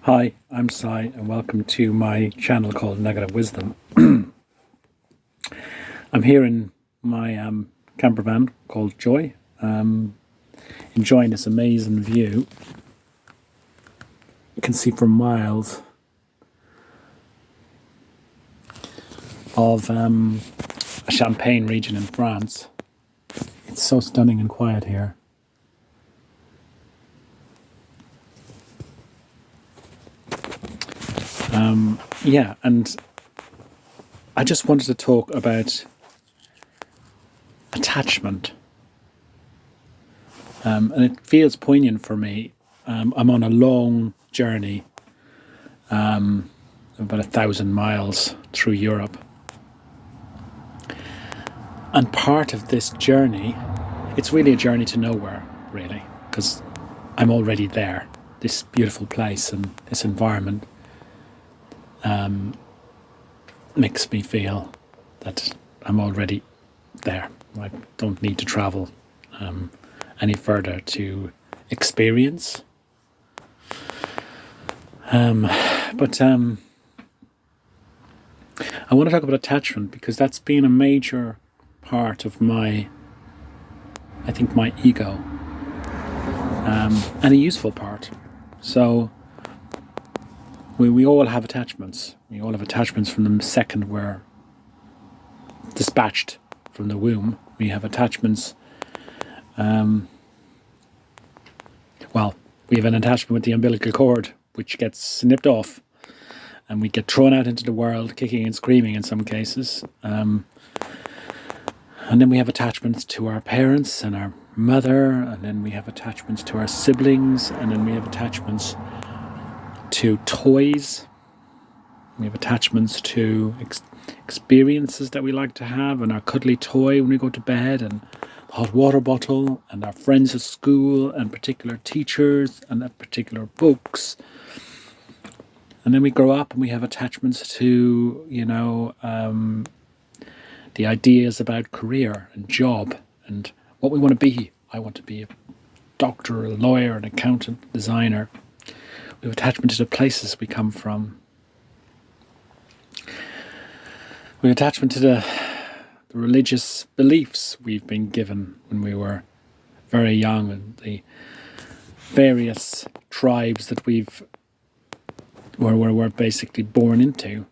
Hi, I'm Sai, and welcome to my channel called Nugget of Wisdom. I'm here in my camper van called Joy, enjoying this amazing view. You can see for miles of a Champagne region in France. It's so stunning and quiet here. Yeah, and I just wanted to talk about attachment. And it feels poignant for me. I'm on a long journey, about 1,000 miles through Europe. And part of this journey, it's really a journey to nowhere, really, because I'm already there. This beautiful place and this environment makes me feel that I'm already there. I don't need to travel any further to experience. But I want to talk about attachment because that's been a major part of my ego, and a useful part. So we all have attachments. We all have attachments from the second we're dispatched from the womb. We have attachments. We have an attachment with the umbilical cord, which gets snipped off, and we get thrown out into the world, kicking and screaming in some cases. And then we have attachments to our parents and our mother, and then we have attachments to our siblings, and then we have attachments to toys. We have attachments to experiences that we like to have, and our cuddly toy when we go to bed, and hot water bottle, and our friends at school, and particular teachers, and particular books. And then we grow up and we have attachments to, the ideas about career and job and what we want to be. I want to be a doctor, a lawyer, an accountant, designer. We have attachment to the places we come from. We have attachment to the religious beliefs we've been given when we were very young, and the various tribes that we're basically born into,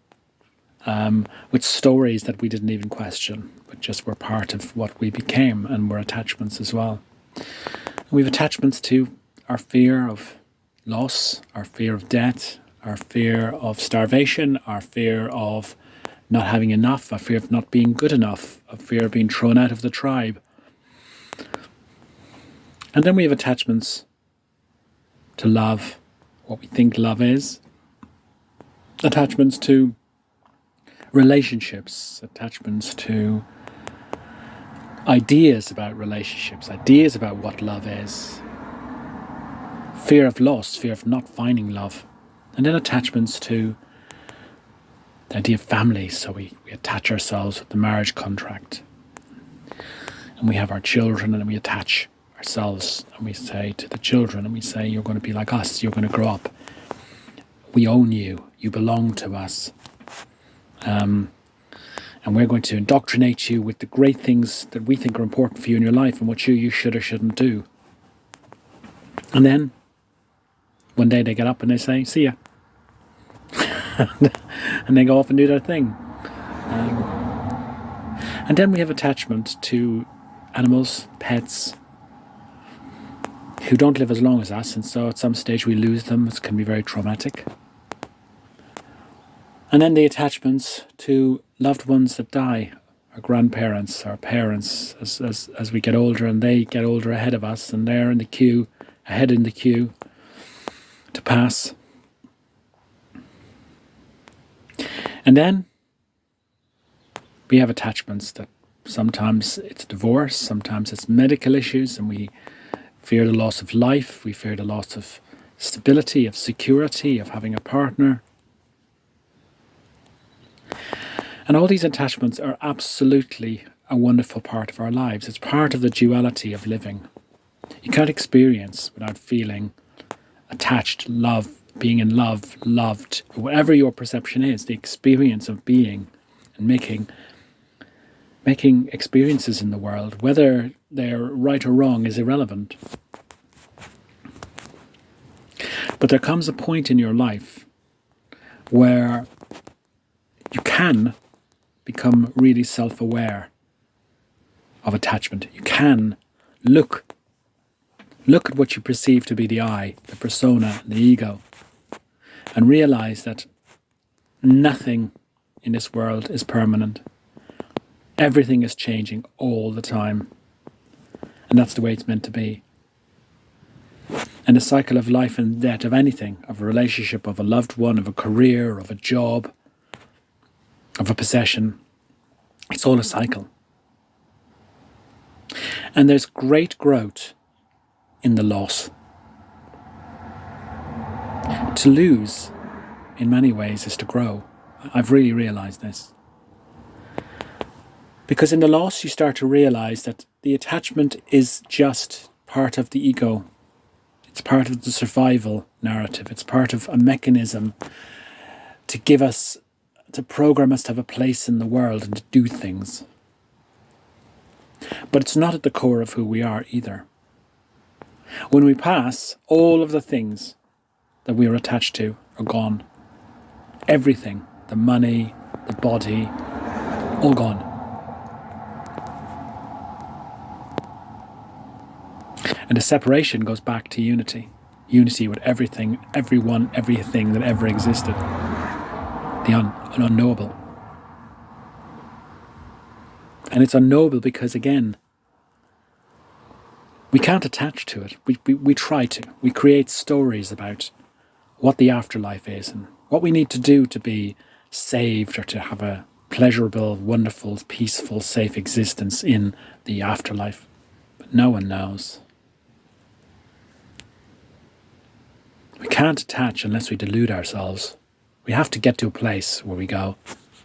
with stories that we didn't even question, but just were part of what we became, and were attachments as well. And we have attachments to our fear of loss, our fear of death, our fear of starvation, our fear of not having enough, a fear of not being good enough, a fear of being thrown out of the tribe. And then we have attachments to love, what we think love is, attachments to relationships, attachments to ideas about relationships, ideas about what love is, fear of loss, fear of not finding love, and then attachments to the idea of family. So we attach ourselves with the marriage contract, and we have our children, and we attach ourselves, and we say to the children, and we say, you're going to be like us, you're going to grow up, we own you, you belong to us, and we're going to indoctrinate you with the great things that we think are important for you in your life, and what you should or shouldn't do. And then one day they get up and they say, see ya. And they go off and do their thing. And then we have attachment to animals, pets, who don't live as long as us, and so at some stage we lose them. It can be very traumatic. And then the attachments to loved ones that die, our grandparents, our parents, as we get older, and they get older ahead of us, and they're in the queue, ahead in the queue to pass. And then we have attachments that sometimes it's divorce, sometimes it's medical issues, and we fear the loss of life, we fear the loss of stability, of security, of having a partner. And all these attachments are absolutely a wonderful part of our lives. It's part of the duality of living. You can't experience without feeling attached, love, being in love, loved, whatever your perception is, the experience of being and making experiences in the world, whether they're right or wrong, is irrelevant. But there comes a point in your life where you can become really self-aware of attachment. You can look at what you perceive to be the I, the persona, the ego, and realize that nothing in this world is permanent. Everything is changing all the time. And that's the way it's meant to be. And the cycle of life and death, of anything, of a relationship, of a loved one, of a career, of a job, of a possession, it's all a cycle. And there's great growth in the loss. To lose, in many ways, is to grow. I've really realised this. Because in the loss, you start to realise that the attachment is just part of the ego. It's part of the survival narrative. It's part of a mechanism to program us to have a place in the world and to do things. But it's not at the core of who we are either. When we pass, all of the things that we are attached to are gone. Everything, the money, the body, all gone. And the separation goes back to unity. Unity with everything, everyone, everything that ever existed. The unknowable. And it's unknowable because, again, we can't attach to it. We try to. We create stories about what the afterlife is and what we need to do to be saved or to have a pleasurable, wonderful, peaceful, safe existence in the afterlife. But no one knows. We can't attach unless we delude ourselves. We have to get to a place where we go,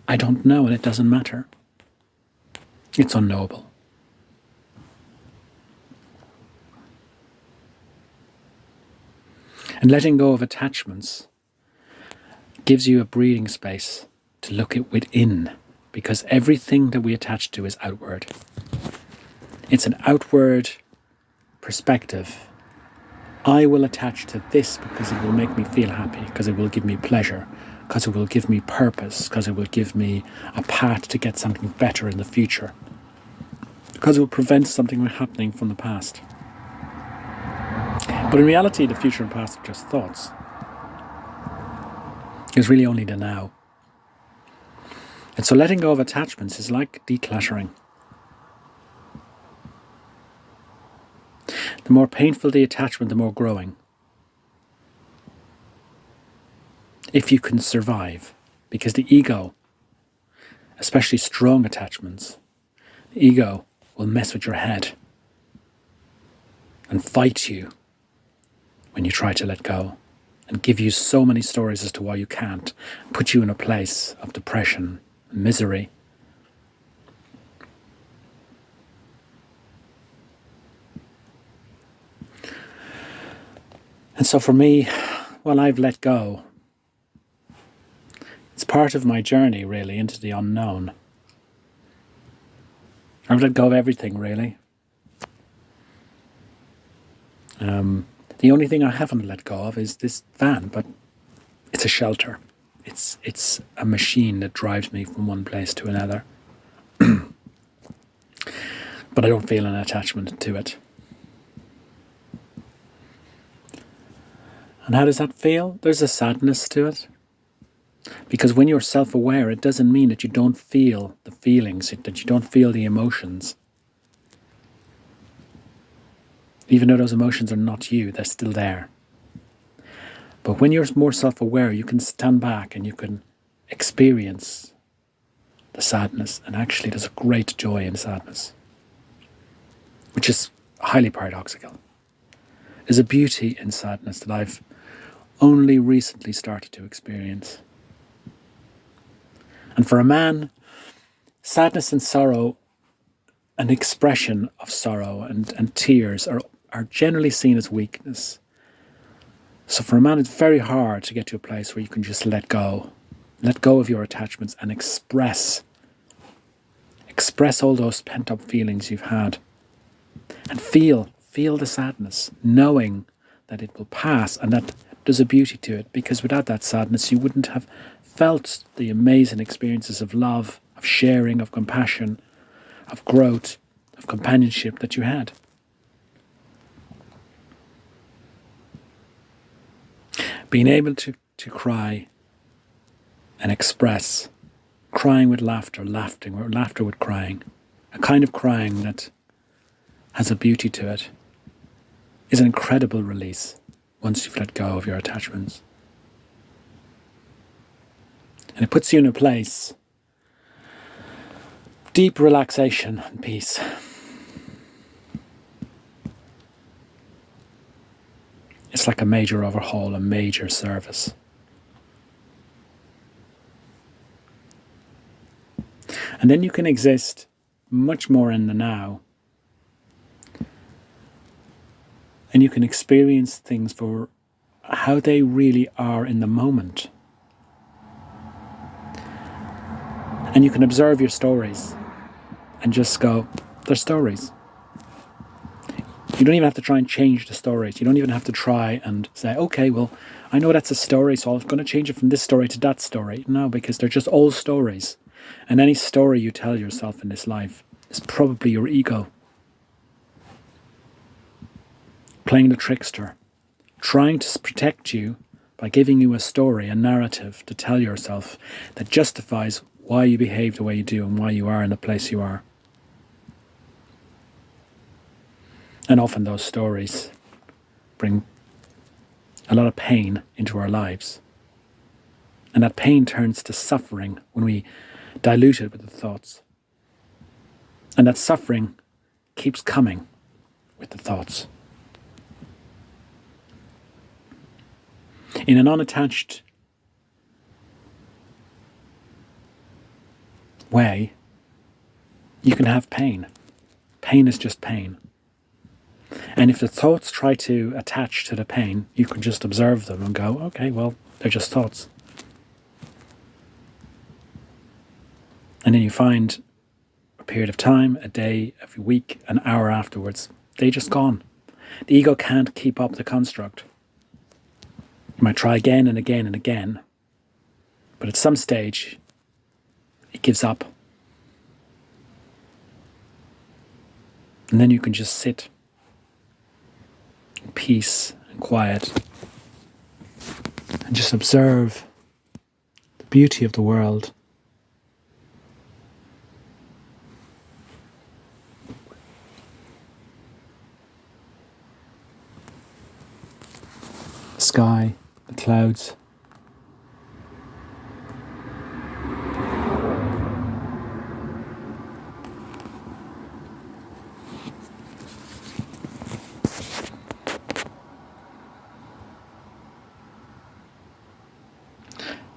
I don't know, and it doesn't matter. It's unknowable. And letting go of attachments gives you a breathing space to look at within, because everything that we attach to is outward. It's an outward perspective. I will attach to this because it will make me feel happy, because it will give me pleasure, because it will give me purpose, because it will give me a path to get something better in the future, because it will prevent something from happening from the past. But in reality, the future and past are just thoughts. It's really only the now. And so letting go of attachments is like decluttering. The more painful the attachment, the more growing. If you can survive. Because the ego, especially strong attachments, the ego will mess with your head and fight you when you try to let go, and give you so many stories as to why you can't, put you in a place of depression, misery. And so for me, well, I've let go. It's part of my journey, really, into the unknown. I've let go of everything, really. The only thing I haven't let go of is this van, but it's a shelter. It's a machine that drives me from one place to another. But I don't feel an attachment to it. And how does that feel? There's a sadness to it. Because when you're self-aware, it doesn't mean that you don't feel the feelings, that you don't feel the emotions. Even though those emotions are not you, they're still there. But when you're more self-aware, you can stand back and you can experience the sadness. And actually, there's a great joy in sadness, which is highly paradoxical. There's a beauty in sadness that I've only recently started to experience. And for a man, sadness and sorrow, an expression of sorrow and tears are generally seen as weakness. So for a man, it's very hard to get to a place where you can just let go of your attachments and express all those pent-up feelings you've had, and feel the sadness, knowing that it will pass and that there's a beauty to it, because without that sadness you wouldn't have felt the amazing experiences of love, of sharing, of compassion, of growth, of companionship that you had. Being able to cry and express, crying with laughter, laughter with crying, a kind of crying that has a beauty to it, is an incredible release once you've let go of your attachments. And it puts you in a place of deep relaxation and peace. It's like a major overhaul, a major service. And then you can exist much more in the now. And you can experience things for how they really are in the moment. And you can observe your stories and just go, they're stories. You don't even have to try and change the stories. You don't even have to try and say, okay, well, I know that's a story, so I'm going to change it from this story to that story. No, because they're just all stories. And any story you tell yourself in this life is probably your ego playing the trickster, trying to protect you by giving you a story, a narrative to tell yourself that justifies why you behave the way you do and why you are in the place you are. And often those stories bring a lot of pain into our lives. And that pain turns to suffering when we dilute it with the thoughts. And that suffering keeps coming with the thoughts. In an unattached way, you can have pain. Pain is just pain. And if the thoughts try to attach to the pain, you can just observe them and go, okay, well, they're just thoughts. And then you find a period of time, a day, a week, an hour afterwards, they're just gone. The ego can't keep up the construct. You might try again and again and again, but at some stage, it gives up. And then you can just sit in peace and quiet and just observe the beauty of the world. The sky, the clouds.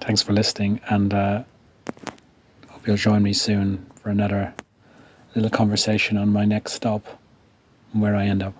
Thanks for listening, and hope you'll join me soon for another little conversation on my next stop, where I end up.